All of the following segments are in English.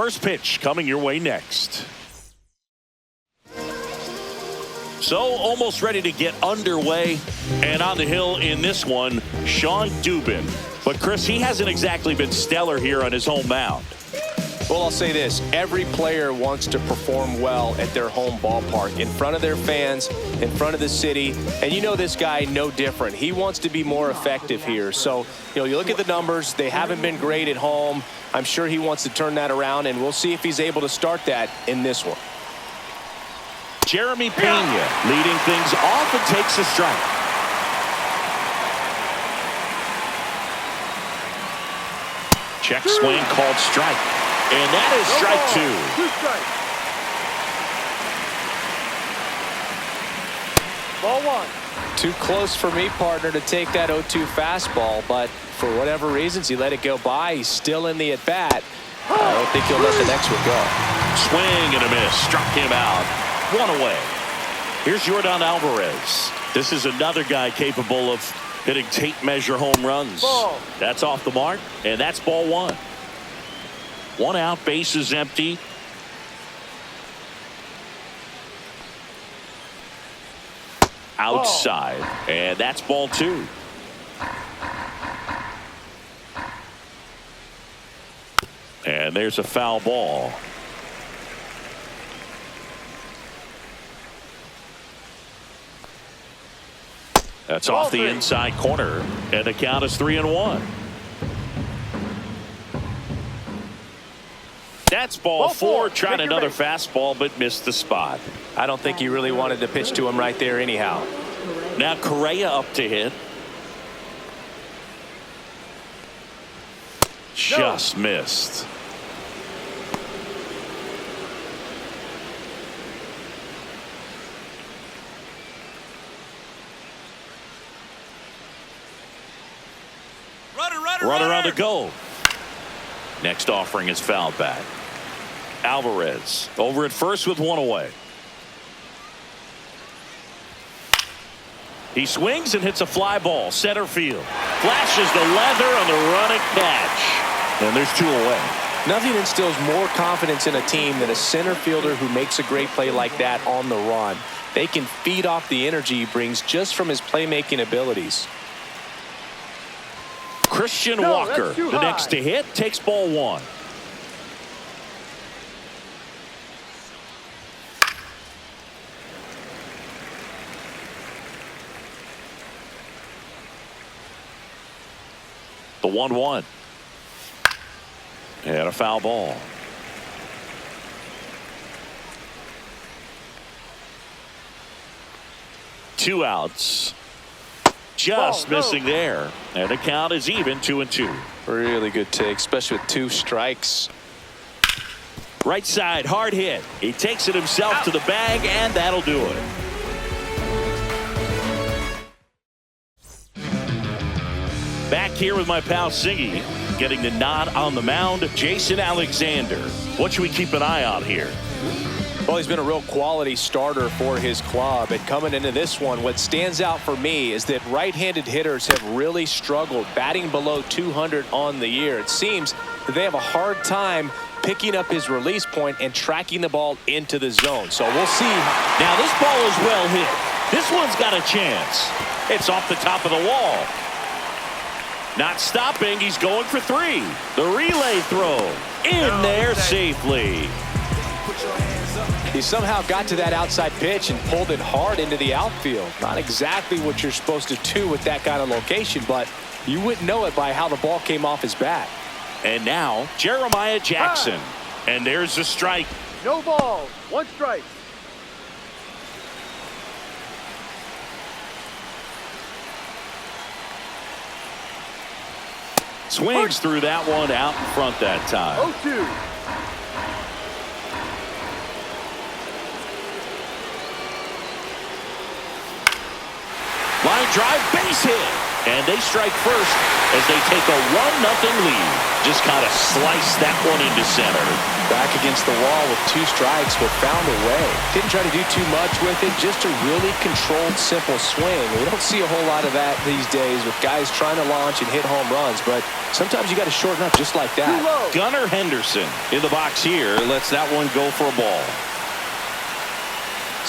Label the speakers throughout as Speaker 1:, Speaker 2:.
Speaker 1: first pitch coming your way next. So almost ready to get underway, and on the hill in this one, Sean Dubin. But Chris, he hasn't exactly been stellar here on his home mound.
Speaker 2: Well, I'll say this. Every player wants to perform well at their home ballpark, in front of their fans, in front of the city. And you know this guy no different. He wants to be more effective here. So, you look at the numbers. They haven't been great at home. I'm sure he wants to turn that around, and we'll see if he's able to start that in this one.
Speaker 1: Jeremy Pena leading things off and takes a strike. Check swing called strike. And that is strike two.
Speaker 3: Ball one.
Speaker 2: Too close for me, partner, to take that 0-2 fastball, but for whatever reasons, he let it go by. He's still in the at-bat. I don't think he'll let the next one go.
Speaker 1: Swing and a miss. Struck him out. One away. Here's Yordan Alvarez. This is another guy capable of hitting tape measure home runs.
Speaker 3: Ball.
Speaker 1: That's off the mark, and that's ball one. One out, bases empty. Outside, and that's ball two. And there's a foul ball. That's off the inside corner, and the count is 3-1. That's ball four. Tried another fastball, but missed the spot.
Speaker 2: I don't think he really wanted to pitch to him right there anyhow.
Speaker 1: Now Correa up to hit. Just missed. Runner on the go. Next offering is fouled back. Alvarez over at first with one away. He swings and hits a fly ball center field. Flashes the leather on the running catch. And there's two away.
Speaker 2: Nothing instills more confidence in a team than a center fielder who makes a great play like that on the run. They can feed off the energy he brings just from his playmaking abilities.
Speaker 1: Christian Walker, the next to hit, takes ball one. The 1-1. And a foul ball. Two outs. Just missing there. And the count is even 2-2.
Speaker 2: Really good take, especially with two strikes.
Speaker 1: Right side, hard hit. He takes it himself to the bag, and that'll do it. Back here with my pal Siggy, getting the nod on the mound, Jason Alexander. What should we keep an eye on here?
Speaker 2: Well, he's been a real quality starter for his club. And coming into this one, what stands out for me is that right-handed hitters have really struggled, batting below 200 on the year. It seems that they have a hard time picking up his release point and tracking the ball into the zone. So we'll see.
Speaker 1: Now this ball is well hit. This one's got a chance. It's off the top of the wall. Not stopping. He's going for three. The relay throw in there safely.
Speaker 2: He somehow got to that outside pitch and pulled it hard into the outfield. Not exactly what you're supposed to do with that kind of location, but you wouldn't know it by how the ball came off his bat.
Speaker 1: And now Jeremiah Jackson. And there's the strike.
Speaker 3: No ball. One strike.
Speaker 1: Swings through that one out in front that time.
Speaker 3: 0-2.
Speaker 1: Line drive, base hit. And they strike first as they take a 1-0 lead. Just kind of sliced that one into center.
Speaker 2: Back against the wall with 2 strikes, but found a way. Didn't try to do too much with it, just a really controlled, simple swing. We don't see a whole lot of that these days with guys trying to launch and hit home runs, but sometimes you got to shorten up just like that.
Speaker 1: Gunnar Henderson in the box here lets that one go for a ball.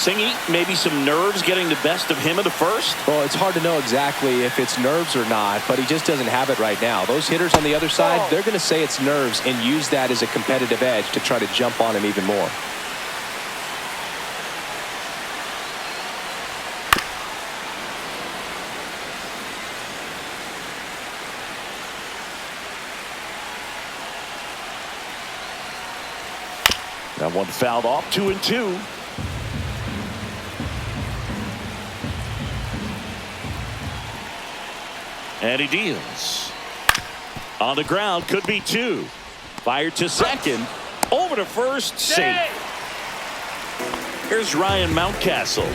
Speaker 1: Singy, maybe some nerves getting the best of him in the first?
Speaker 2: Well, it's hard to know exactly if it's nerves or not, but he just doesn't have it right now. Those hitters on the other side, they're going to say it's nerves and use that as a competitive edge to try to jump on him even more.
Speaker 1: That one fouled off, 2-2. And he deals. On the ground, could be 2. Fired to second. Over to first, safe. Here's Ryan Mountcastle.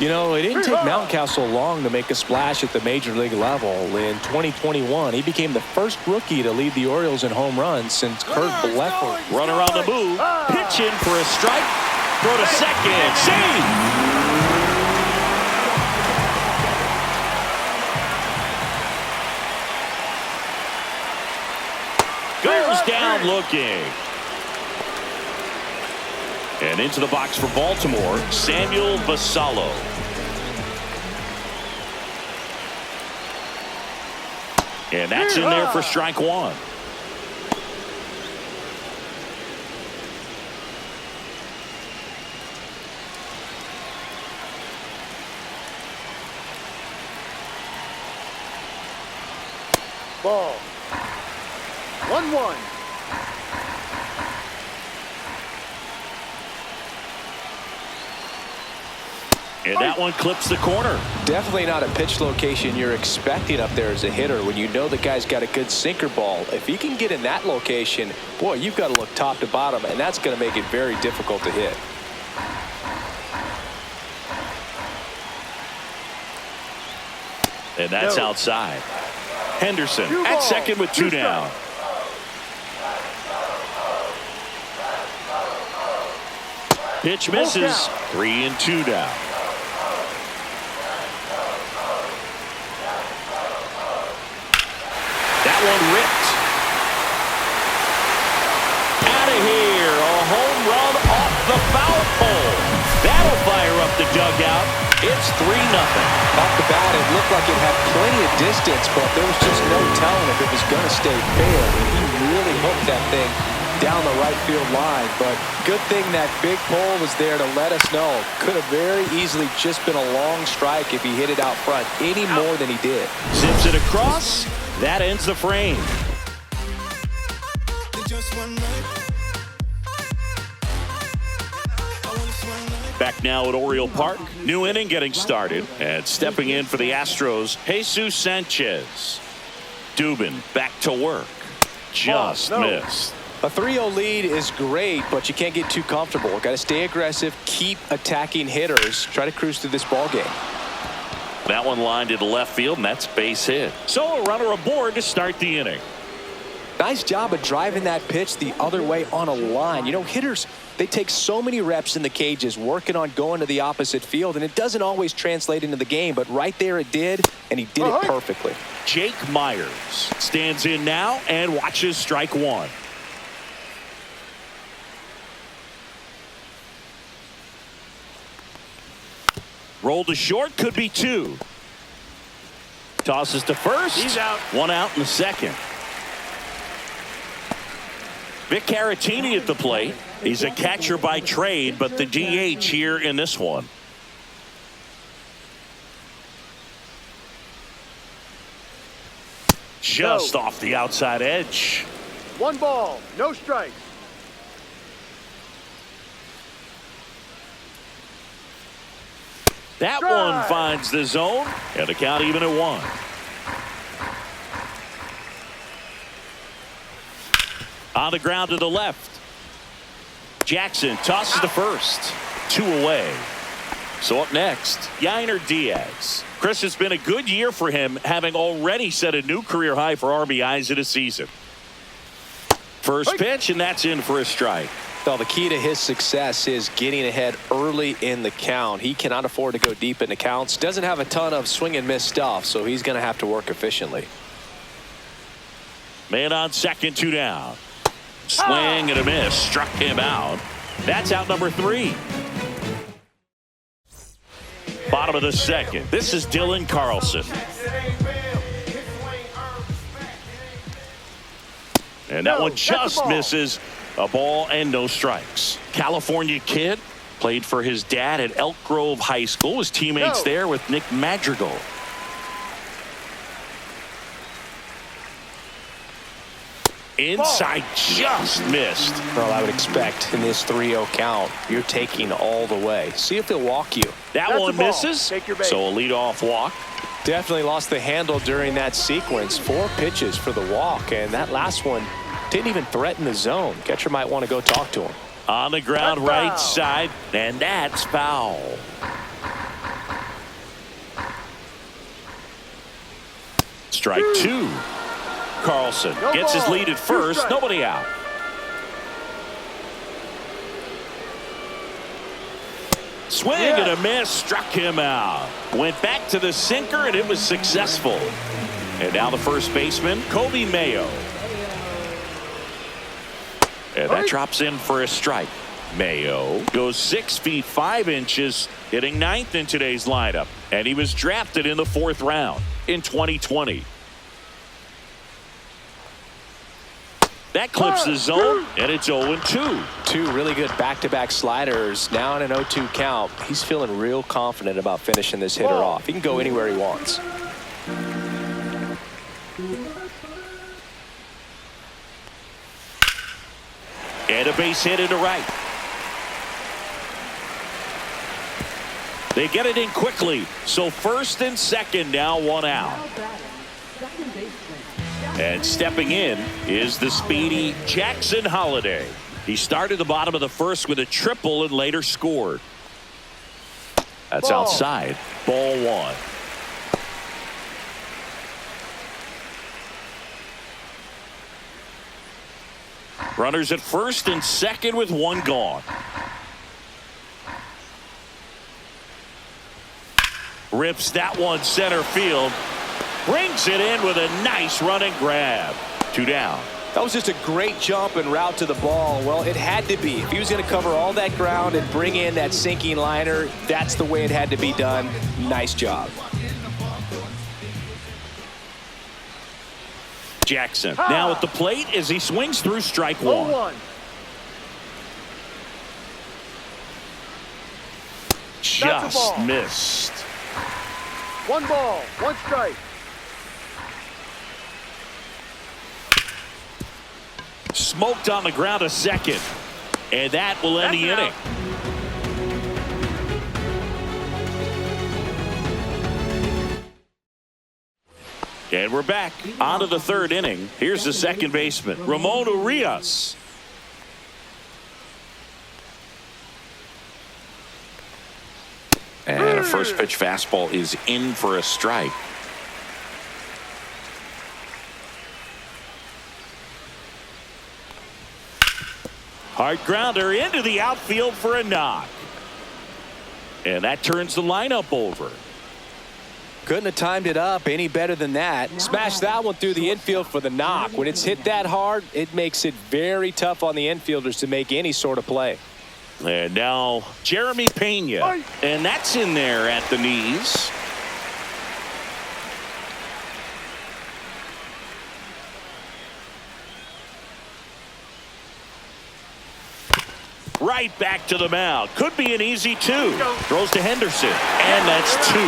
Speaker 2: You know, it didn't take Mountcastle long to make a splash at the major league level. In 2021, he became the first rookie to lead the Orioles in home runs since Kurt Bleffer.
Speaker 1: Runner on the move. Pitch in for a strike. Throw to second. Save. Goes down looking. And into the box for Baltimore, Samuel Basallo. And that's in there for strike 1.
Speaker 3: Ball. 1-1.
Speaker 1: And that one clips the corner.
Speaker 2: Definitely not a pitch location you're expecting up there as a hitter when you know the guy's got a good sinker ball. If he can get in that location, boy, you've got to look top to bottom, and that's going to make it very difficult to hit.
Speaker 1: And that's outside. Henderson at second with 2 down. Pitch misses. 3-2 down. That one ripped. Out of here. A home run off the foul pole. That'll fire up the dugout. It's 3-0.
Speaker 2: Off the bat, it looked like it had plenty of distance, but there was just no telling if it was going to stay fair. He really hooked that thing down the right field line, but good thing that big pole was there to let us know. Could have very easily just been a long strike if he hit it out front any more than he did.
Speaker 1: Zips it across. That ends the frame. Back now at Oriole Park. New inning getting started. And stepping in for the Astros, Jesus Sanchez. Dubin back to work. Just missed.
Speaker 2: A 3-0 lead is great, but you can't get too comfortable. Got to stay aggressive, keep attacking hitters, try to cruise through this ball game.
Speaker 1: That one lined into left field, and that's base hit. So a runner aboard to start the inning.
Speaker 2: Nice job of driving that pitch the other way on a line. You know, hitters, they take so many reps in the cages working on going to the opposite field, and it doesn't always translate into the game, but right there it did, and he did it perfectly.
Speaker 1: Jake Myers stands in now and watches strike 1. Roll to short, could be 2. Tosses to first. He's out. 1 out in the second. Vic Caratini at the plate. He's a catcher by trade, but the DH here in this one. Just off the outside edge.
Speaker 3: 1 ball, no strikes.
Speaker 1: That one finds the zone, and the count even at 1. On the ground to the left. Jackson tosses to first. 2 away. So up next, Yainer Diaz. Chris, it's been a good year for him, having already set a new career high for RBIs in a season. First pitch, and that's in for a strike.
Speaker 2: Well, the key to his success is getting ahead early in the count. He cannot afford to go deep in the counts. Doesn't have a ton of swing and miss stuff, so he's going to have to work efficiently.
Speaker 1: Man on second, 2 down. Swing and a miss. Struck him out. That's out number 3. Bottom of the second. This is Dylan Carlson. And that one just misses. A ball and no strikes. California kid. Played for his dad at Elk Grove High School. His teammates there with Nick Madrigal. Inside, just missed.
Speaker 2: Well, I would expect in this 3-0 count, you're taking all the way. See if they'll walk you.
Speaker 1: That one misses. So a leadoff walk.
Speaker 2: Definitely lost the handle during that sequence. 4 pitches for the walk, and that last one didn't even threaten the zone. Catcher might want to go talk to him.
Speaker 1: On the ground, right side, and that's foul. Strike 2. Carlson gets his lead at first. Nobody out. Swing and a miss. Struck him out. Went back to the sinker, and it was successful. And now the first baseman, Kobe Mayo. And that drops in for a strike. Mayo goes 6 feet 5 inches, hitting 9th in today's lineup. And he was drafted in the 4th round in 2020. That clips the zone, and it's 0-2.
Speaker 2: 2 really good back-to-back sliders. Now in an 0-2 count, he's feeling real confident about finishing this hitter off. He can go anywhere he wants.
Speaker 1: And a base hit into right. They get it in quickly. So first and second, now 1 out. And stepping in is the speedy Jackson Holliday. He started the bottom of the first with a triple and later scored. That's outside. Ball 1. Runners at first and second with 1 gone. Rips that one center field. Brings it in with a nice running grab. 2 down.
Speaker 2: That was just a great jump and route to the ball. Well, it had to be. If he was going to cover all that ground and bring in that sinking liner, that's the way it had to be done. Nice job.
Speaker 1: Jackson now at the plate as he swings through strike 1. Just missed.
Speaker 3: 1 ball, 1 strike.
Speaker 1: Smoked on the ground a second. And that will end the inning. And we're back on to the 3rd inning. Here's the second baseman, Ramon Urias. And a first pitch fastball is in for a strike. Hard grounder into the outfield for a knock. And that turns the lineup over.
Speaker 2: Couldn't have timed it up any better than that. Smashed that one through the infield for the knock. When it's hit that hard, it makes it very tough on the infielders to make any sort of play.
Speaker 1: And now Jeremy Pena. And that's in there at the knees. Right back to the mound. Could be an easy 2. Throws to Henderson. And that's 2.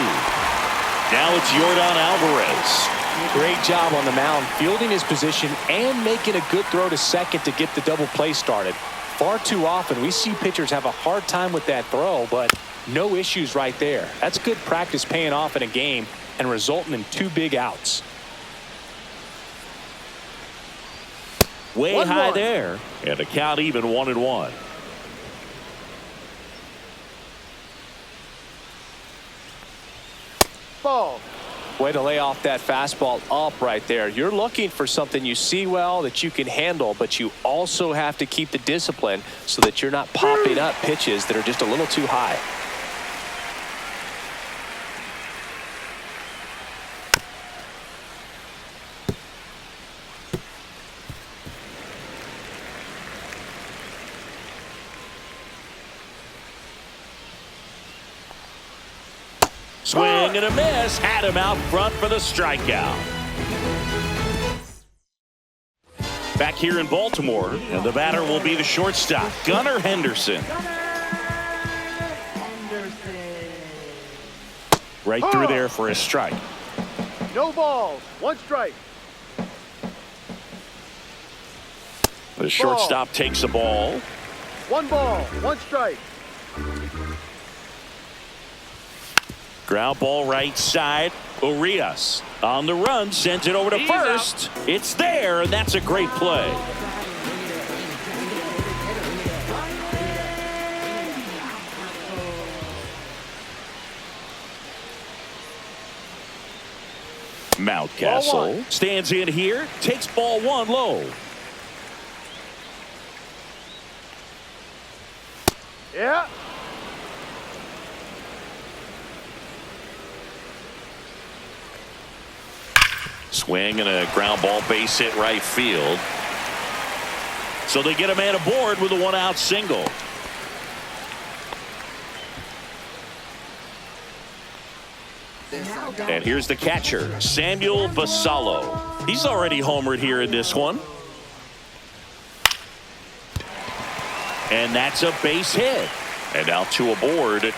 Speaker 1: Now it's Yordan Alvarez.
Speaker 2: Great job on the mound, fielding his position and making a good throw to second to get the double play started. Far too often we see pitchers have a hard time with that throw, but no issues right there. That's good practice paying off in a game and resulting in 2 big outs.
Speaker 1: Way high there. And the count even 1-1.
Speaker 3: Ball.
Speaker 2: Way to lay off that fastball up right there. You're looking for something you see well that you can handle, but you also have to keep the discipline so that you're not popping up pitches that are just a little too high.
Speaker 1: Swing and a miss. Had him out front for the strikeout. Back here in Baltimore, and the batter will be the shortstop, Gunnar Henderson. Right through there for a strike.
Speaker 3: No balls. 1 strike.
Speaker 1: The shortstop takes the ball.
Speaker 3: 1 ball. 1 strike.
Speaker 1: Ground ball right side. Urias on the run, sends it over to first. It's there, and that's a great play. Mountcastle stands in here, takes ball 1 low.
Speaker 3: Yeah.
Speaker 1: Swing and a ground ball, base hit right field. So they get a man aboard with a 1-out single. And here's the catcher, Samuel Basallo. He's already homered here in this one. And that's a base hit. And now 2 aboard.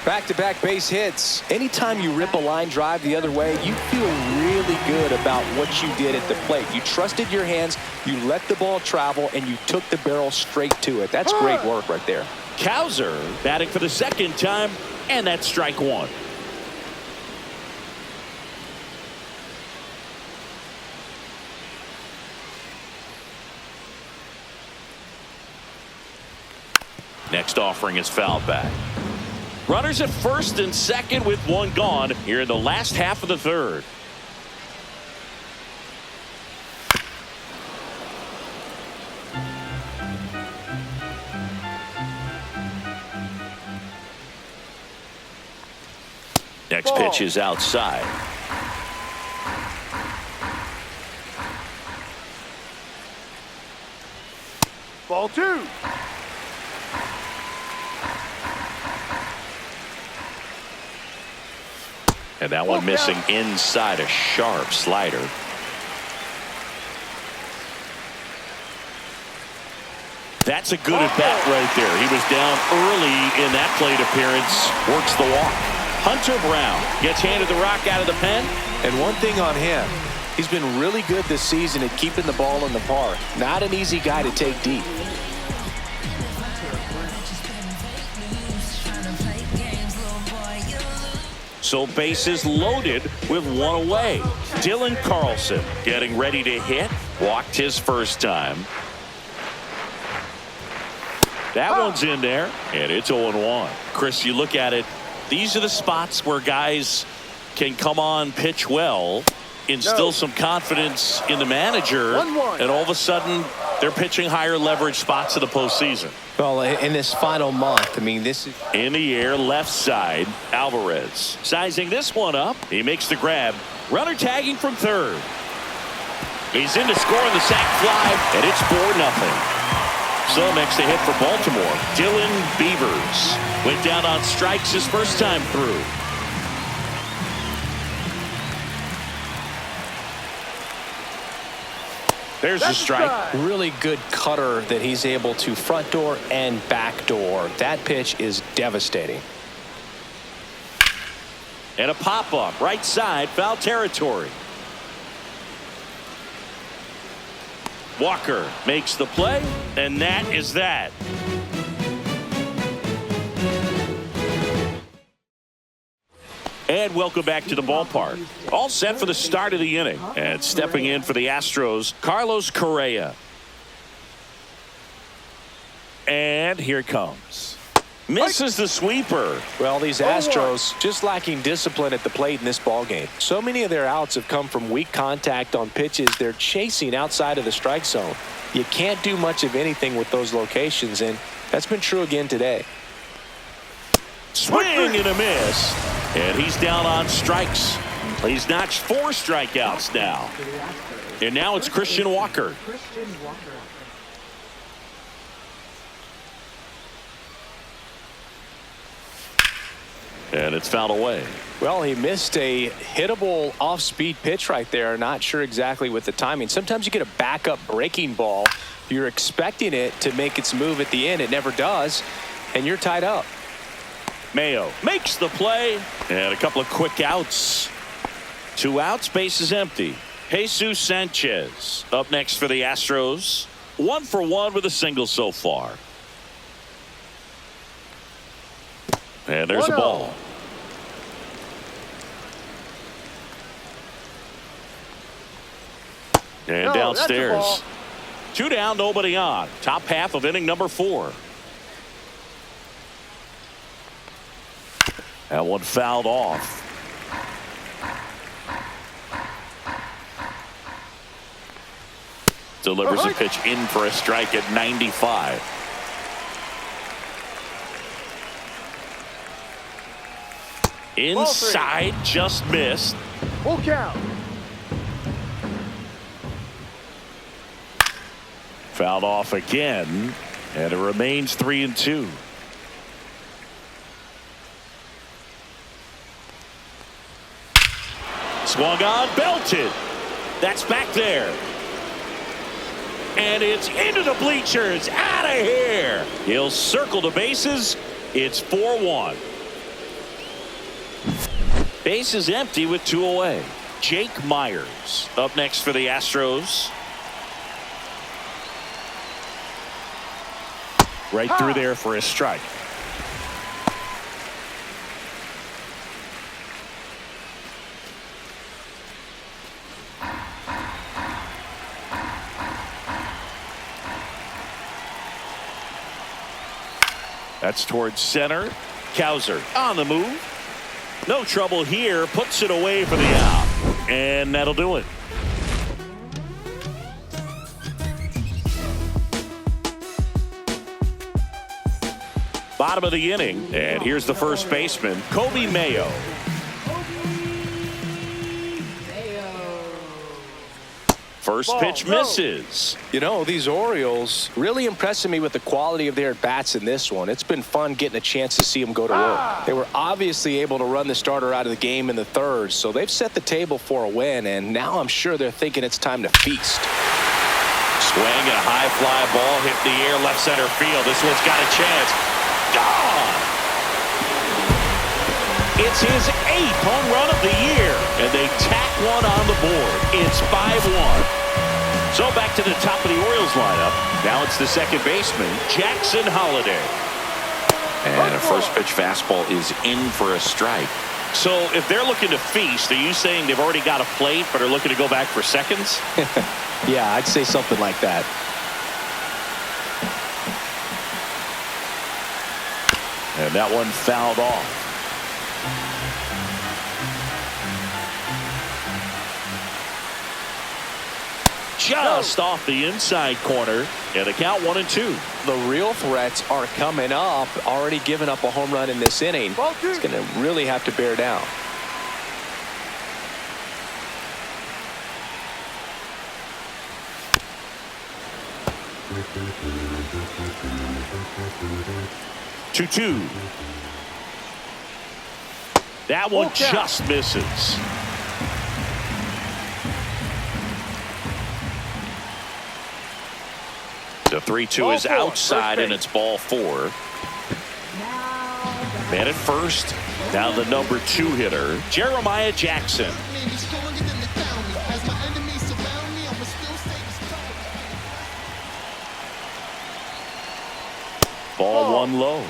Speaker 2: Back-to-back base hits. Anytime you rip a line drive the other way, you feel really good about what you did at the plate. You trusted your hands, you let the ball travel, and you took the barrel straight to it. That's great work right there.
Speaker 1: Cowser batting for the 2nd time, and that's strike 1. Next offering is fouled back. Runners at first and second with 1 gone here in the last half of the 3rd. Next pitch is outside.
Speaker 3: Ball 2.
Speaker 1: And that one missing inside, a sharp slider. That's a good at bat right there. He was down early in that plate appearance. Works the walk. Hunter Brown gets handed the rock out of the pen.
Speaker 2: And one thing on him, he's been really good this season at keeping the ball in the park. Not an easy guy to take deep.
Speaker 1: So bases loaded with 1 away. Dylan Carlson getting ready to hit. Walked his first time. That one's in there, and it's 0-1. Chris, you look at it, these are the spots where guys can come on, pitch well, instill some confidence in the manager, and all of a sudden they're pitching higher leverage spots of the postseason.
Speaker 2: Well, in this final month, I mean, this is
Speaker 1: in the air, left side, Alvarez sizing this one up. He makes the grab. Runner tagging from 3rd. He's in to score on the sac fly, and it's 4-0. So next to hit for Baltimore, Dylan Beavers went down on strikes his first time through. There's a strike.
Speaker 2: Really good cutter that he's able to front door and back door. That pitch is devastating.
Speaker 1: And a pop-up right side, foul territory. Walker makes the play, and that is that. And welcome back to the ballpark. All set for the start of the inning. And stepping in for the Astros, Carlos Correa. And here it comes. Misses the sweeper.
Speaker 2: Well, these Astros just lacking discipline at the plate in this ballgame. So many of their outs have come from weak contact on pitches they're chasing outside of the strike zone. You can't do much of anything with those locations, and that's been true again today.
Speaker 1: Swing and a miss. And he's down on strikes. He's notched 4 strikeouts now. And now it's Christian Walker. And it's fouled away.
Speaker 2: Well, he missed a hittable off-speed pitch right there. Not sure exactly with the timing. Sometimes you get a backup breaking ball. You're expecting it to make its move at the end. It never does, and you're tied up.
Speaker 1: Mayo makes the play, and a couple of quick outs. 2 outs, base is empty. Jesus Sanchez up next for the Astros. 1 for 1 with a single so far. And there's a ball. And downstairs. 2 down, nobody on. Top half of inning number 4. That one fouled off. Delivers a pitch in for a strike at 95. Inside, just missed.
Speaker 3: Full count.
Speaker 1: Fouled off again, and it remains 3-2. Swung on, belted. That's back there. And it's into the bleachers. Out of here. He'll circle the bases. It's 4-1. Base is empty with 2 away. Jake Myers up next for the Astros. Right through there for a strike. That's towards center. Kowser on the move. No trouble here. Puts it away for the out. And that'll do it. Bottom of the inning. And here's the first baseman, Kobe Mayo. First pitch misses.
Speaker 2: You know, these Orioles really impressing me with the quality of their at-bats in this one. It's been fun getting a chance to see them go to work. They were obviously able to run the starter out of the game in the 3rd, so they've set the table for a win, and now I'm sure they're thinking it's time to feast.
Speaker 1: Swing and a high fly ball hit the air left center field. This one's got a chance. Gone! It's his 8th home run of the year, and they tack one on the board. It's 5-1. So back to the top of the Orioles lineup. Now it's the second baseman, Jackson Holliday. And a first pitch fastball is in for a strike. So if they're looking to feast, are you saying they've already got a plate but are looking to go back for seconds?
Speaker 2: Yeah, I'd say something like that.
Speaker 1: And that one fouled off. Just off the inside corner, and the count 1-2.
Speaker 2: The real threats are coming up. Already given up a home run in this inning. It's going to really have to bear down.
Speaker 1: Two. That one just misses. The 3-2 is outside, and it's ball 4. Man at first. Now the number 2 hitter, Jeremiah Jackson. Ball 1 low.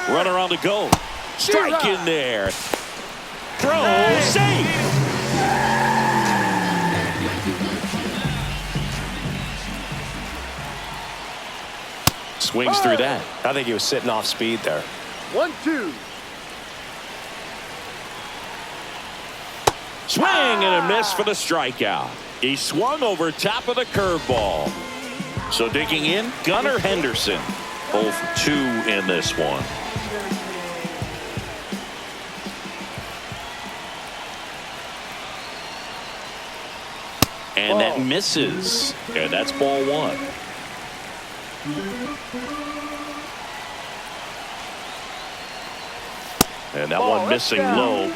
Speaker 1: Runner on the go. Strike in there. Throw safe. swings through that.
Speaker 2: I think he was sitting off speed there.
Speaker 3: 1-2.
Speaker 1: Swing and a miss for the strikeout. He swung over top of the curveball. So digging in, Gunnar Henderson. 0 for 2 in this one. And that misses. And that's ball 1. And that one missing low.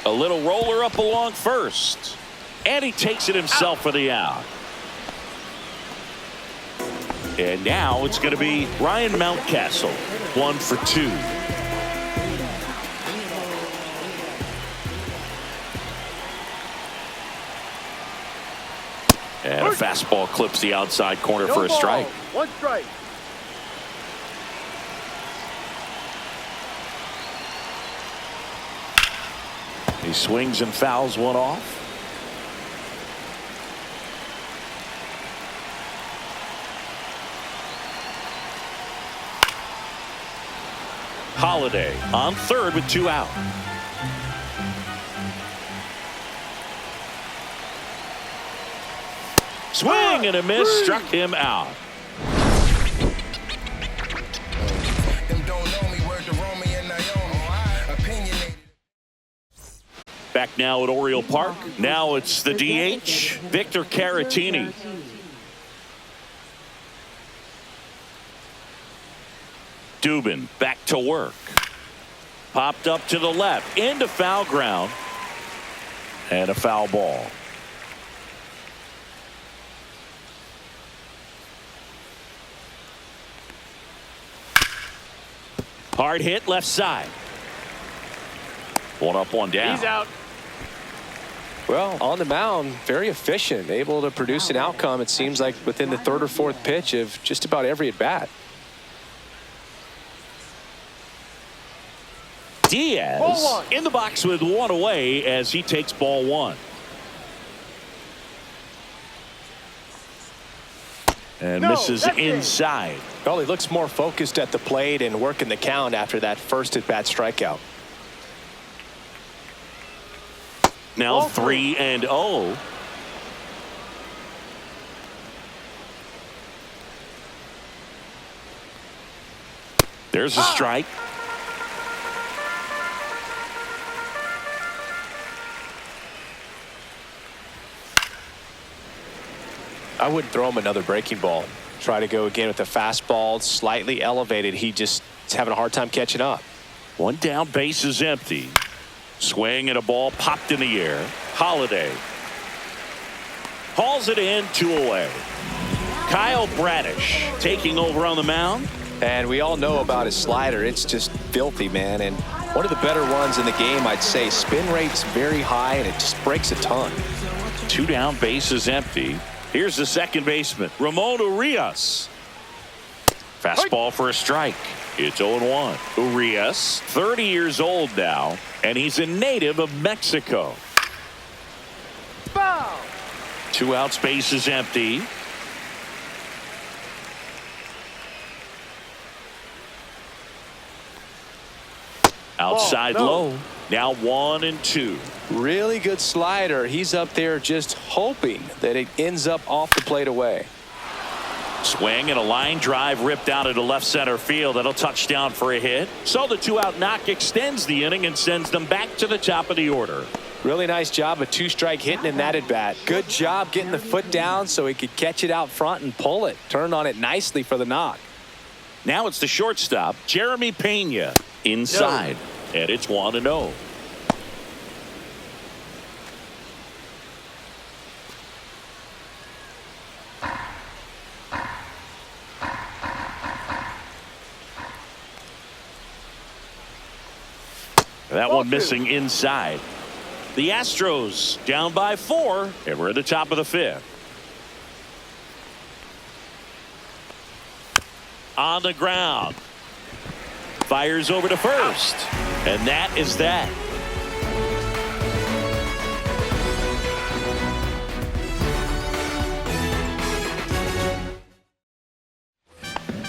Speaker 1: A little roller up along first. And he takes it himself for the out. And now it's going to be Ryan Mountcastle. 1 for 2. And a fastball clips the outside corner for a strike.
Speaker 3: 1 strike.
Speaker 1: He swings and fouls one off. Holiday on third with 2 out. Swing and a miss, struck him out. Back now at Oriole Park. Now it's the DH, Victor Caratini. Dubin back to work. Popped up to the left, into foul ground. And a foul ball. Hard hit left side. 1 up, 1 down.
Speaker 3: He's out.
Speaker 2: Well, on the mound, very efficient, able to produce an outcome, it seems like, within the 3rd or 4th pitch of just about every at bat.
Speaker 1: Diaz in the box with 1 away as he takes ball 1. And misses inside.
Speaker 2: Well, he looks more focused at the plate and working the count after that first at bat strikeout.
Speaker 1: Now 3-0. There's a strike.
Speaker 2: I wouldn't throw him another breaking ball. Try to go again with the fastball, slightly elevated. He just is having a hard time catching up.
Speaker 1: 1 down, base is empty. Swing and a ball popped in the air. Holiday hauls it in, 2 away. Kyle Bradish taking over on the mound.
Speaker 2: And we all know about his slider. It's just filthy, man. And one of the better ones in the game, I'd say. Spin rate's very high, and it just breaks a ton.
Speaker 1: 2 down, base is empty. Here's the second baseman, Ramon Urias. Fastball for a strike. It's 0-1. Urias, 30 years old now, and he's a native of Mexico.
Speaker 3: Foul.
Speaker 1: 2 outs, base is empty. Outside low. Now 1-2.
Speaker 2: Really good slider. He's up there just hoping that it ends up off the plate away.
Speaker 1: Swing and a line drive ripped out into left center field. That'll touch down for a hit. So the 2-out knock extends the inning and sends them back to the top of the order.
Speaker 2: Really nice job of 2-strike hitting in that at bat. Good job getting the foot down so he could catch it out front and pull it. Turned on it nicely for the knock.
Speaker 1: Now it's the shortstop, Jeremy Pena, inside. And it's 1-0. That one missing inside. The Astros down by 4, and we're at the top of the 5th. On the ground. Fires over to first. And that is that.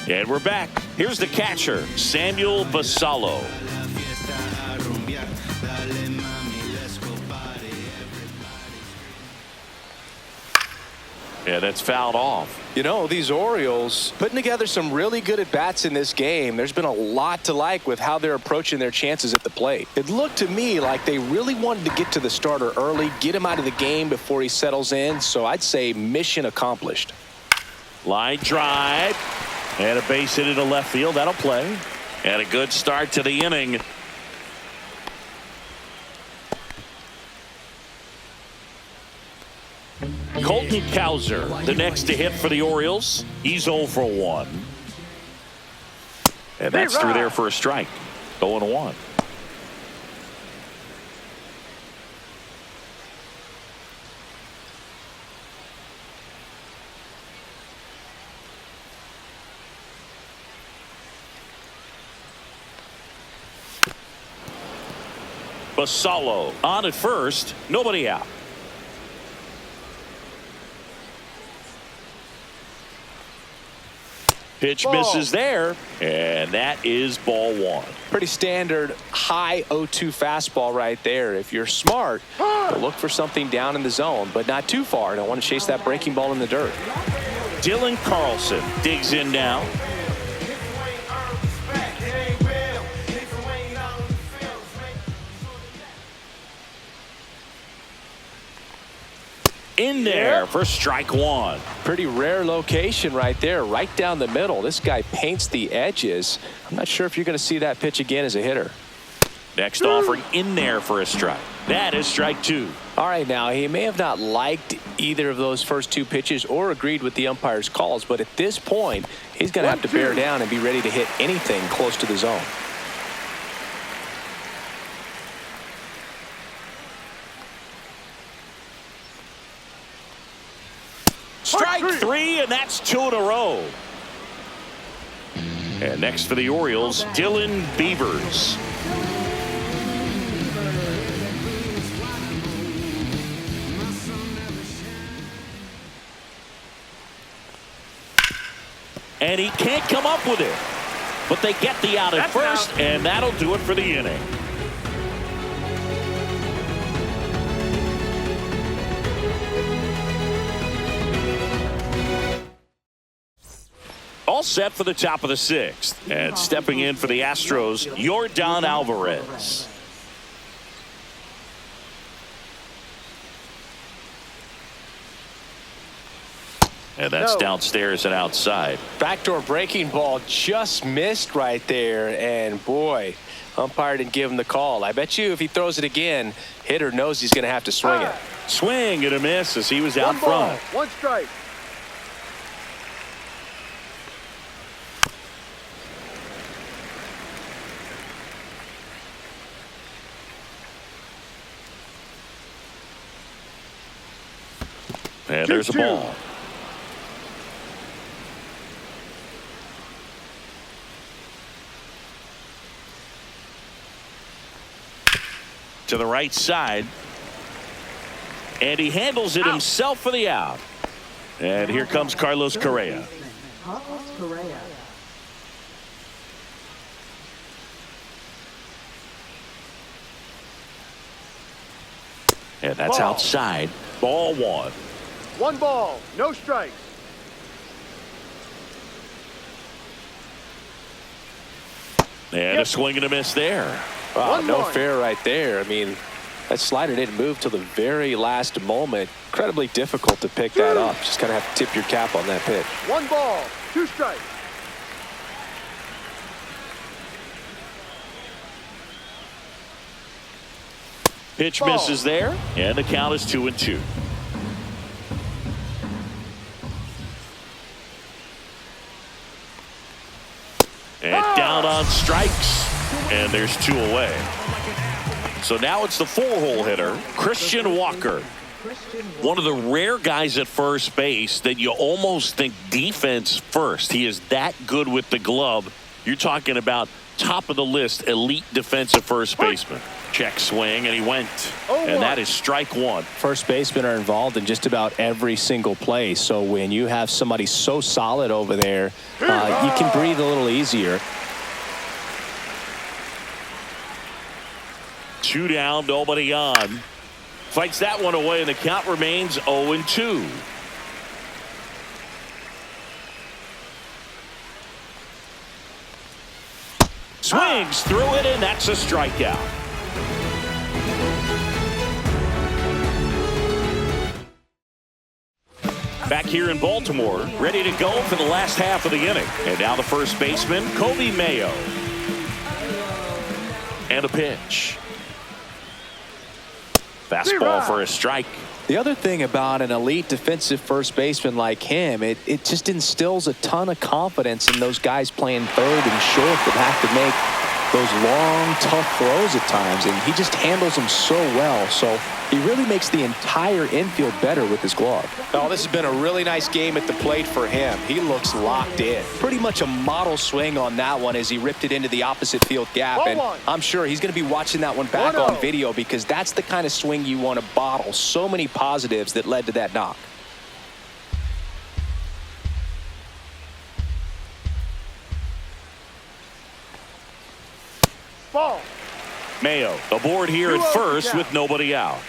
Speaker 1: And we're back. Here's the catcher, Samuel Basallo. Yeah, that's fouled off.
Speaker 2: You know, these Orioles putting together some really good at-bats in this game. There's been a lot to like with how they're approaching their chances at the plate. It looked to me like they really wanted to get to the starter early, get him out of the game before he settles in. So I'd say mission accomplished.
Speaker 1: Line drive. And a base hit into left field. That'll play. And a good start to the inning. Colton Cowser, the next to hit for the Orioles. He's 0 for 1. And that's through there for a strike. 0-1. Basallo on at first. Nobody out. Pitch misses there, and that is ball 1.
Speaker 2: Pretty standard high 0-2 fastball right there. If you're smart, look for something down in the zone, but not too far. Don't want to chase that breaking ball in the dirt.
Speaker 1: Dylan Carlson digs in now. In there for strike 1.
Speaker 2: Pretty rare location right there, right down the middle. This guy paints the edges. I'm not sure if you're going to see that pitch again as a hitter.
Speaker 1: Next offering in there for a strike. That is strike 2.
Speaker 2: All right, now he may have not liked either of those first 2 pitches or agreed with the umpire's calls, but at this point, he's going to have to bear down and be ready to hit anything close to the zone.
Speaker 1: Strike 3, and that's 2 in a row. And next for the Orioles, Dylan Beavers. And he can't come up with it. But they get the out at first, and that'll do it for the inning. All set for the top of the 6th. And stepping in for the Astros, Yordan Alvarez. And that's downstairs and outside.
Speaker 2: Backdoor breaking ball just missed right there. And boy, umpire didn't give him the call. I bet you if he throws it again, hitter knows he's going to have to swing it.
Speaker 1: Swing and a miss as he was out front.
Speaker 3: 1 strike.
Speaker 1: And there's a ball. To the right side. And he handles it himself for the out. And here comes Carlos Correa. And that's outside. Ball 1.
Speaker 3: 1 ball, no strikes.
Speaker 1: And a swing and a miss there.
Speaker 2: Wow, no fair right there. I mean, that slider didn't move till the very last moment. Incredibly difficult to pick that up. Just kind of have to tip your cap on that pitch.
Speaker 3: 1 ball, 2 strikes.
Speaker 1: Pitch misses there, and the count is 2-2. And down on strikes, and there's 2 away. So now it's the 4-hole hitter, Christian Walker. One of the rare guys at first base that you almost think defense first. He is that good with the glove. You're talking about top of the list, elite defensive first baseman. Check swing, and he went.
Speaker 3: Oh,
Speaker 1: and that is strike one.
Speaker 2: First basemen are involved in just about every single play. So when you have somebody so solid over there, you can breathe a little easier.
Speaker 1: 2 down, nobody on. Fights that one away, and the count remains 0-2. Swings through it, and that's a strikeout. Back here in Baltimore, ready to go for the last half of the inning. And now the first baseman, Kobe Mayo. And a pitch. Fastball for a strike.
Speaker 2: The other thing about an elite defensive first baseman like him, it just instills a ton of confidence in those guys playing third and short that have to make those long, tough throws at times, and he just handles them so well. So he really makes the entire infield better with his glove. Oh, this has been a really nice game at the plate for him. He looks locked in. Pretty much a model swing on that one as he ripped it into the opposite field gap. And I'm sure he's going to be watching that one back on video, because that's the kind of swing you want to bottle. So many positives that led to that knock.
Speaker 3: Ball.
Speaker 1: Mayo aboard here at first with nobody out.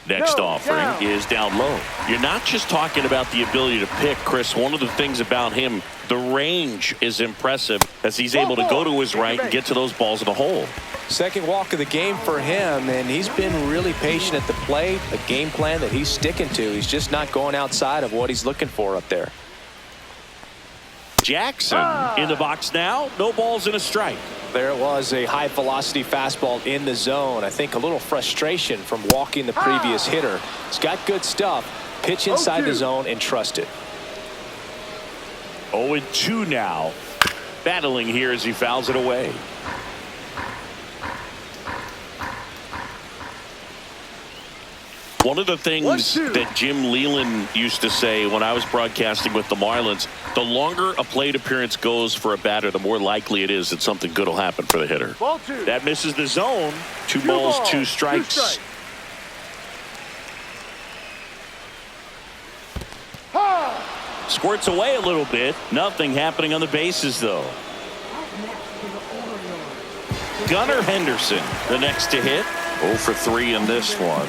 Speaker 1: Next offering is down low. You're not just talking about the ability to pick, Chris. One of the things about him, the range is impressive as he's able to go to his right and get to those balls in the hole.
Speaker 2: Second walk of the game for him, and he's been really patient at the plate. A game plan that he's sticking to. He's just not going outside of what he's looking for up there.
Speaker 1: Jackson in the box now. No balls and a strike.
Speaker 2: There it was, a high velocity fastball in the zone. I think a little frustration from walking the previous hitter. He's got good stuff. Pitch inside the zone and trust it.
Speaker 1: 0-2 now. Battling here as he fouls it away. One of the things that Jim Leland used to say when I was broadcasting with the Marlins, the longer a plate appearance goes for a batter, the more likely it is that something good will happen for the hitter. That misses the zone. 2 balls, 2 strikes. Squirts away a little bit. Nothing happening on the bases, though. Gunnar Henderson, the next to hit. 0 for 3 in this one.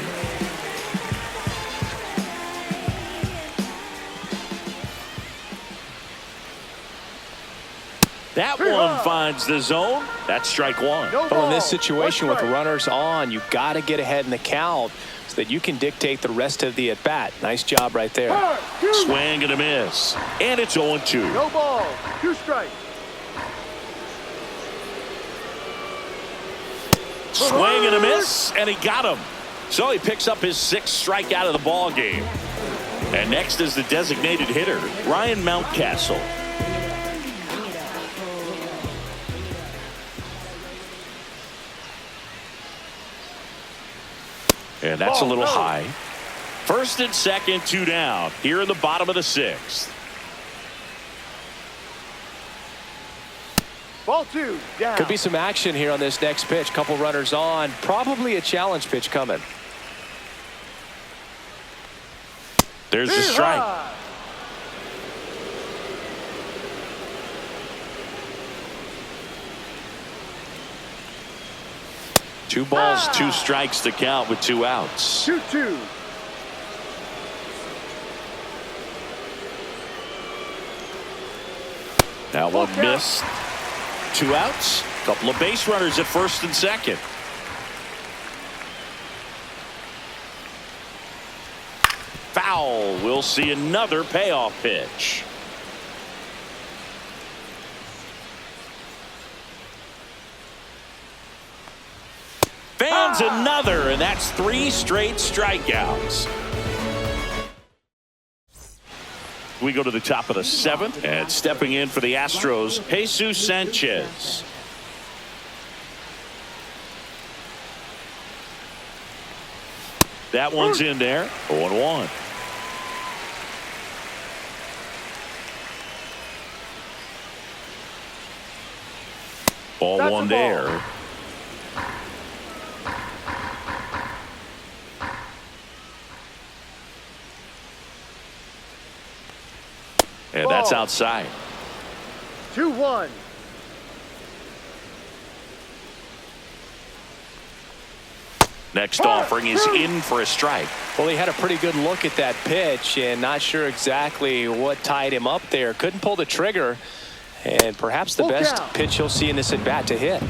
Speaker 1: That one finds the zone. That's strike one.
Speaker 2: Well, in this situation with runners on, you got to get ahead in the count so that you can dictate the rest of the at-bat. Nice job right there.
Speaker 1: Swing and a miss. And it's 0-2.
Speaker 3: No ball. 2 strikes.
Speaker 1: Swing and a miss, and he got him. So he picks up his 6th strikeout of the ball game. And next is the designated hitter, Ryan Mountcastle. And that's a little high. First and second, 2 down. Here in the bottom of the 6th.
Speaker 3: Ball 2 down.
Speaker 2: Could be some action here on this next pitch. Couple runners on. Probably a challenge pitch coming.
Speaker 1: There's the strike. 2 balls, 2 strikes to count with 2 outs.
Speaker 3: 2-2.
Speaker 1: That one missed. 2 outs. Couple of base runners at first and second. Foul. We'll see another payoff pitch. Fans another, and that's 3 straight strikeouts. We go to the top of the 7th, and stepping in for the Astros, Jesus Sanchez. That one's in there. 0-1. Ball
Speaker 3: That's
Speaker 1: one
Speaker 3: a ball.
Speaker 1: there. And that's
Speaker 3: Ball.
Speaker 1: outside.
Speaker 3: 2-1.
Speaker 1: Next offering is in for a strike.
Speaker 2: Well, he had a pretty good look at that pitch and not sure exactly what tied him up there. Couldn't pull the trigger, and perhaps the best pitch he'll see in this at bat to hit.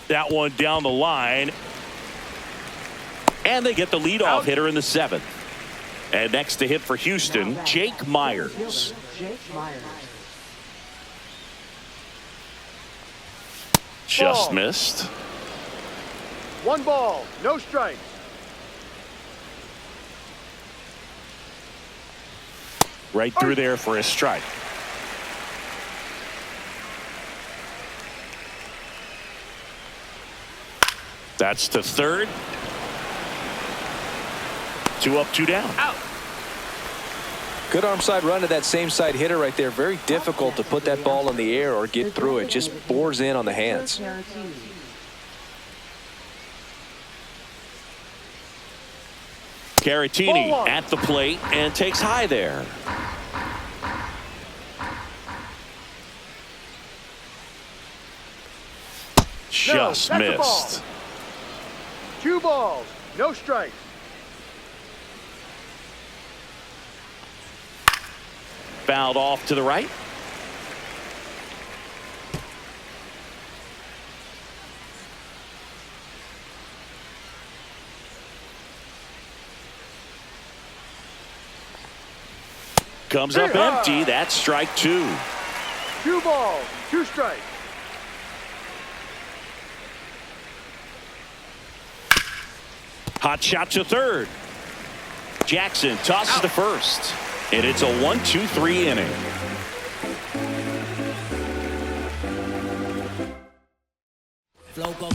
Speaker 1: That one down the line. And they get the leadoff hitter in the 7th. And next to hit for Houston, Jake Myers. Just missed.
Speaker 3: 1 ball, no strikes.
Speaker 1: Right through there for a strike. That's to third. 2 up, 2 down.
Speaker 3: Out.
Speaker 2: Good arm side run to that same side hitter right there. Very difficult to put that ball in the air or get through it. Just bores in on the hands.
Speaker 1: Caratini at the plate and takes high there. Just missed.
Speaker 3: 2 balls, no strikes.
Speaker 1: Fouled off to the right. Comes up empty. That's strike 2.
Speaker 3: 2 balls, 2 strikes.
Speaker 1: Hot shot to third. Jackson tosses to first. And it's a 1-2-3 inning.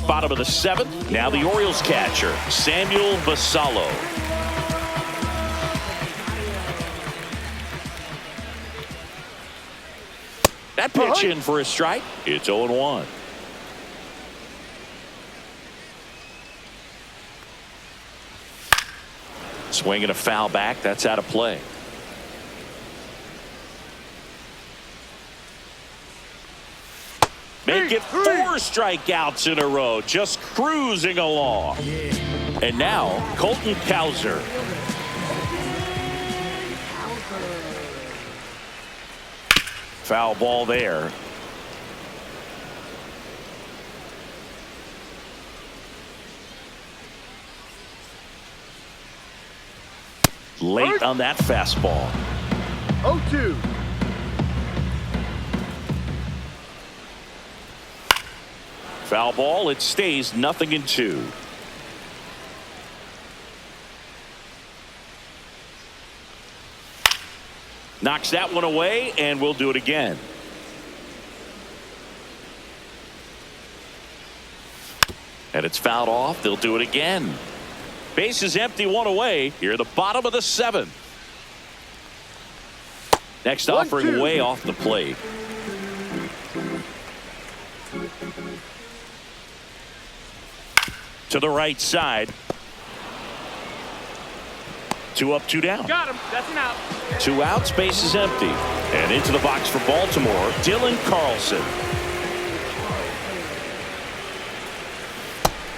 Speaker 1: Bottom of the 7th. Now the Orioles catcher, Samuel Vasallo. That pitch in for a strike. It's 0-1. Swinging a foul back. That's out of play. Make it 4 strikeouts in a row. Just cruising along. And now Colton Cowser. Foul ball there. Late on that fastball.
Speaker 3: 0-2.
Speaker 1: Foul ball. It stays 0-2. Knocks that one away, and we'll do it again. And it's fouled off. They'll do it again. Base is empty, 1 away. Here at the bottom of the 7th. Next offering way off the plate. To the right side. 2 up, 2 down.
Speaker 3: Got him. That's an out.
Speaker 1: 2 outs, base is empty. And into the box for Baltimore, Dylan Carlson.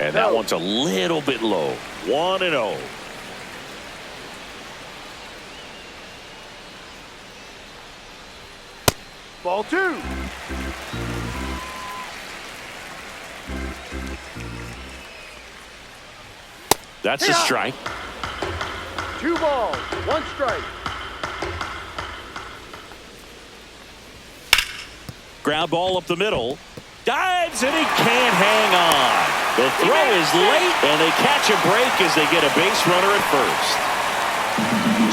Speaker 1: And that one's a little bit low. 1-0.
Speaker 3: Ball 2.
Speaker 1: That's a strike.
Speaker 3: 2 balls, 1 strike.
Speaker 1: Ground ball up the middle. Dives and he can't hang on. The throw is late and they catch a break as they get a base runner at first.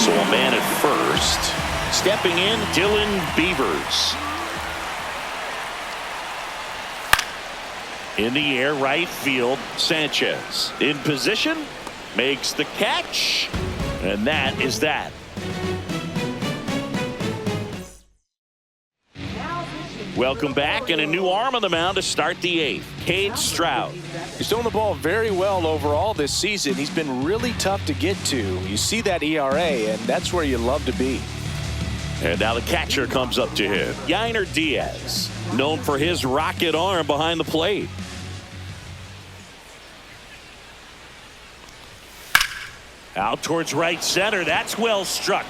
Speaker 1: So a man at first. Stepping in, Dylan Beavers. In the air, right field, Sanchez. In position, makes the catch. And that is that. Welcome back, and a new arm on the mound to start the 8th. Cade Stroud.
Speaker 2: He's throwing the ball very well overall this season. He's been really tough to get to. You see that ERA, and that's where you love to be.
Speaker 1: And now the catcher comes up to him. Yainer Diaz, known for his rocket arm behind the plate. Out towards right center. That's well struck.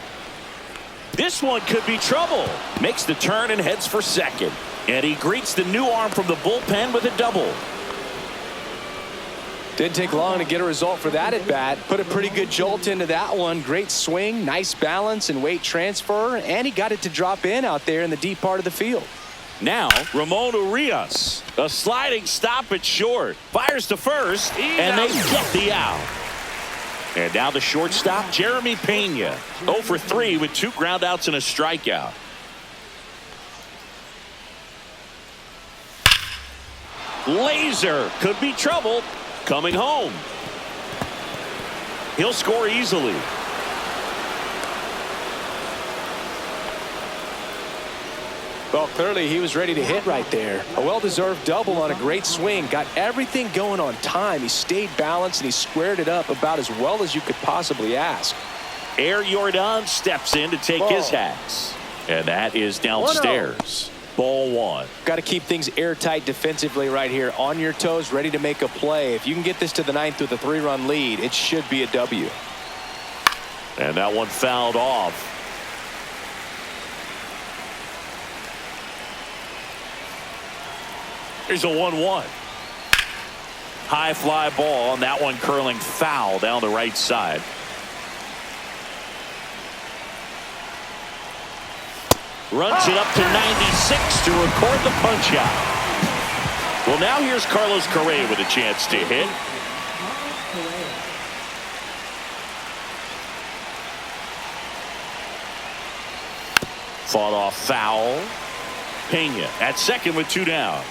Speaker 1: This one could be trouble. Makes the turn and heads for second. And he greets the new arm from the bullpen with a double.
Speaker 2: Didn't take long to get a result for that at bat. Put a pretty good jolt into that one. Great swing, nice balance and weight transfer. And he got it to drop in out there in the deep part of the field.
Speaker 1: Now, Ramon Urias. A sliding stop at short. Fires to first. And they get the out. And now the shortstop, Jeremy Pena. 0 for 3 with 2 groundouts and a strikeout. Laser could be trouble. Coming home. He'll score easily.
Speaker 2: Well, clearly he was ready to hit right there. A well-deserved double on a great swing. Got everything going on time. He stayed balanced and he squared it up about as well as you could possibly ask.
Speaker 1: Air Jordan steps in to take his hacks. And that is downstairs. Ball 1.
Speaker 2: Got to keep things airtight defensively right here. On your toes, ready to make a play. If you can get this to the 9th with a 3-run lead, it should be a W.
Speaker 1: And that one fouled off. Here's a 1-1. High fly ball, and that one curling foul down the right side. Runs it up to 96 to record the punch out. Well, now here's Carlos Correa with a chance to hit. Fought off foul. Pena at second with 2 down.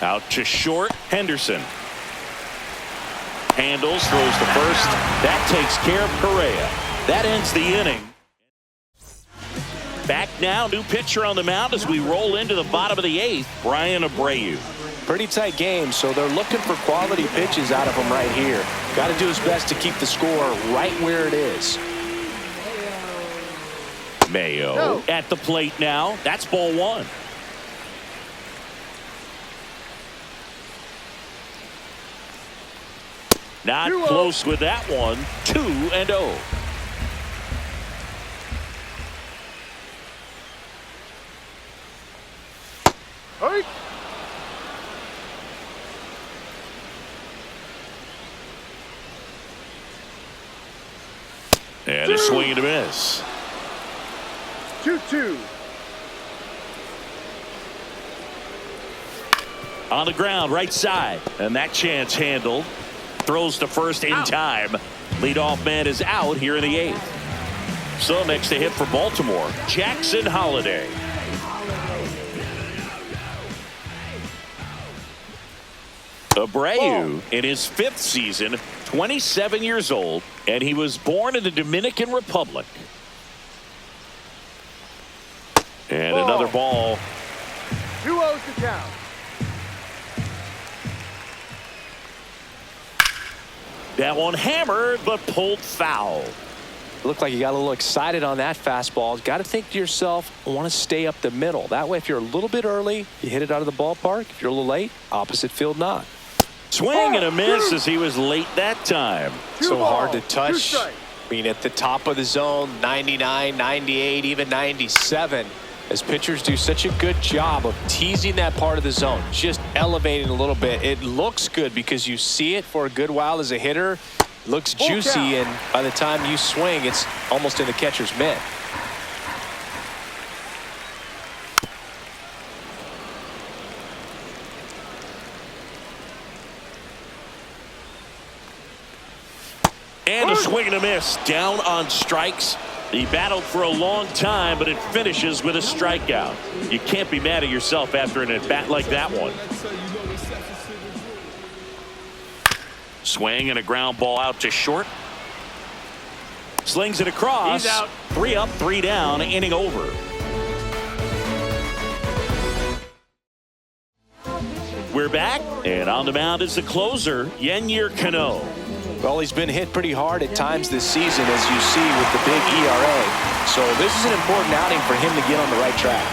Speaker 1: Out to short. Henderson handles, throws to first. That takes care of Correa. That ends the inning. Back now, new pitcher on the mound as we roll into the bottom of the 8th. Brian Abreu.
Speaker 2: Pretty tight game, so they're looking for quality pitches out of him right here. Got to do his best to keep the score right where it is.
Speaker 1: Mayo at the plate now. That's ball 1. Not close with that one. 2-0.
Speaker 3: Hey.
Speaker 1: And a swing and a miss.
Speaker 3: 2-2.
Speaker 1: On the ground, right side. And that chance handled. Throws to first in time. Leadoff man is out here in the 8th. So next to hit for Baltimore, Jackson Holliday. Abreu in his 5th season, 27 years old, and he was born in the Dominican Republic. And another ball.
Speaker 3: 2-0 to count.
Speaker 1: That one hammered, but pulled foul.
Speaker 2: Looked like you got a little excited on that fastball. Got to think to yourself, I want to stay up the middle. That way, if you're a little bit early, you hit it out of the ballpark. If you're a little late, opposite field not.
Speaker 1: Swing and a miss as he was late that time.
Speaker 2: So hard to touch. I mean, at the top of the zone, 99, 98, even 97. As pitchers do such a good job of teasing that part of the zone, just elevating a little bit. It looks good because you see it for a good while as a hitter. It looks juicy, and by the time you swing, it's almost in the catcher's mitt.
Speaker 1: And a swing and a miss. Down on strikes. He battled for a long time, but it finishes with a strikeout. You can't be mad at yourself after an at-bat like that one. Swing and a ground ball out to short. Slings it across.
Speaker 3: He's out.
Speaker 1: 3 up, 3 down, inning over. We're back, and on the mound is the closer, Yennier Cano.
Speaker 2: Well, he's been hit pretty hard at times this season, as you see with the big ERA. So this is an important outing for him to get on the right track.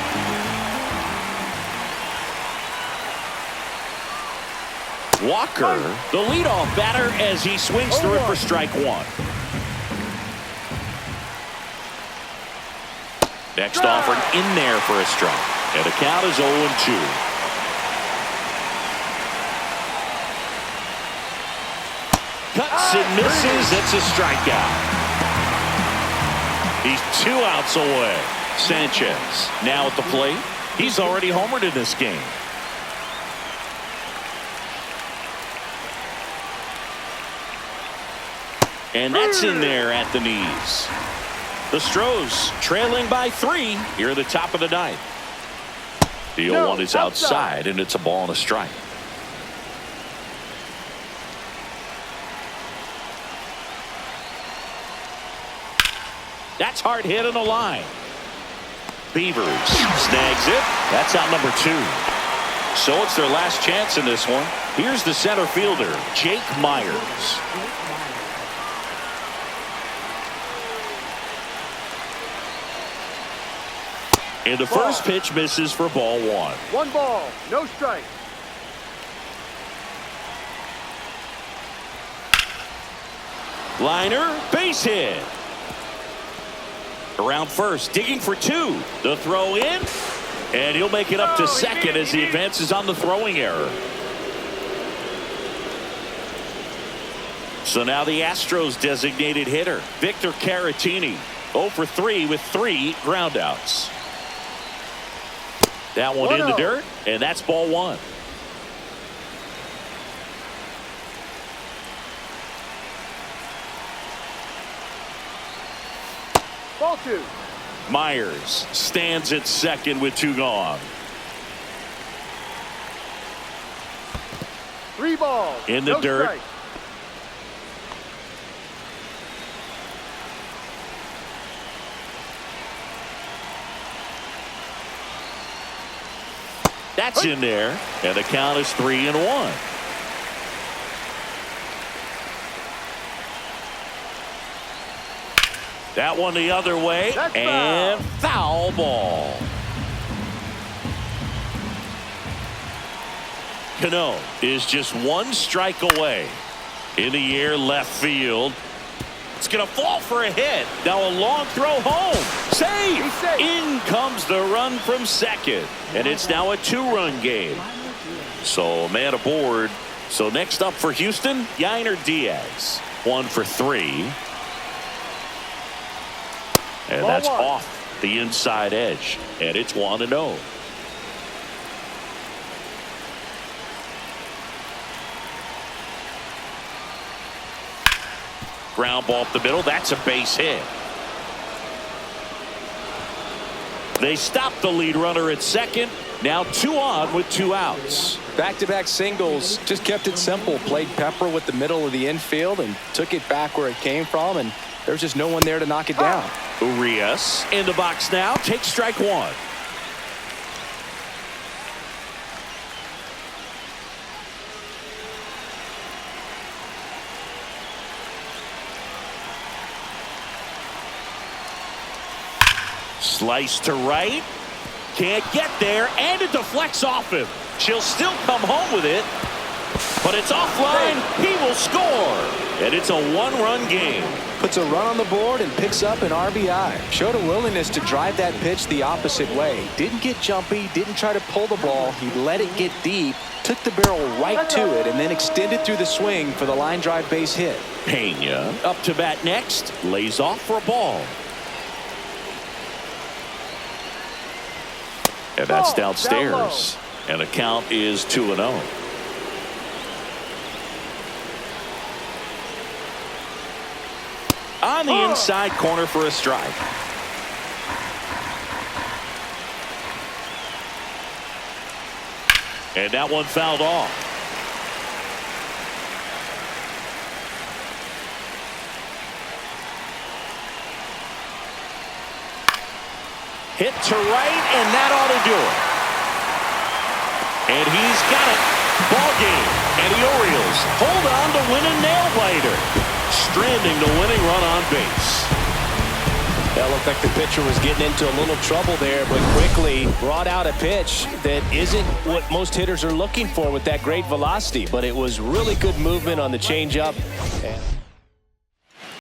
Speaker 1: Walker, the leadoff batter, as he swings through it for strike 1. Next offered in there for a strike. And the count is 0-2. Cuts and misses. It's a strikeout. He's 2 outs away. Sanchez now at the plate. He's already homered in this game. And that's in there at the knees. The Stros trailing by 3 here at the top of the 9th. The 0-1 is outside, and it's a ball and a strike. That's hard hit on the line. Beavers snags it. That's out number 2. So it's their last chance in this one. Here's the center fielder, Jake Myers. And the first pitch misses for ball 1.
Speaker 3: 1 ball, no strike.
Speaker 1: Liner, base hit. Around first, digging for 2. The throw in, and he'll make it up to second as he advances on the throwing error. So now the Astros designated hitter, Victor Caratini, 0 for 3 with 3 groundouts. That one in the dirt, and that's ball 1.
Speaker 3: Ball 2.
Speaker 1: Myers stands at second with 2 gone.
Speaker 3: 3 balls.
Speaker 1: In the
Speaker 3: no
Speaker 1: dirt.
Speaker 3: Strike.
Speaker 1: That's in there, and the count is 3-1. That one the other way, and foul ball. Cano is just 1 strike away. In the air, left field. It's going to fall for a hit. Now a long throw home. Safe. In comes the run from second. And it's now a 2-run game. So man aboard. So next up for Houston, Yainer Diaz. 1 for 3. And that's off the inside edge. And it's 1-0. Ground ball up the middle. That's a base hit. They stopped the lead runner at second. Now 2 on with 2 outs.
Speaker 2: Back-to-back singles. Just kept it simple. Played pepper with the middle of the infield and took it back where it came from. And there's just no one there to knock it down.
Speaker 1: Urias in the box now. Takes strike 1. Slice to right. Can't get there, and it deflects off him. She'll still come home with it, but it's offline. He will score, and it's a 1-run game.
Speaker 2: Puts a run on the board and picks up an RBI. Showed a willingness to drive that pitch the opposite way. Didn't get jumpy, didn't try to pull the ball. He let it get deep, took the barrel right to it, and then extended through the swing for the line drive base hit.
Speaker 1: Pena up to bat next, lays off for a ball. And that's downstairs. And the count is 2-0. On the inside corner for a strike. And that one fouled off. Hit to right, and that ought to do it. And he's got it. Ball game. And the Orioles hold on to win a nail-biter, stranding the winning run on base.
Speaker 2: That looked like the pitcher was getting into a little trouble there, but quickly brought out a pitch that isn't what most hitters are looking for with that great velocity. But it was really good movement on the changeup.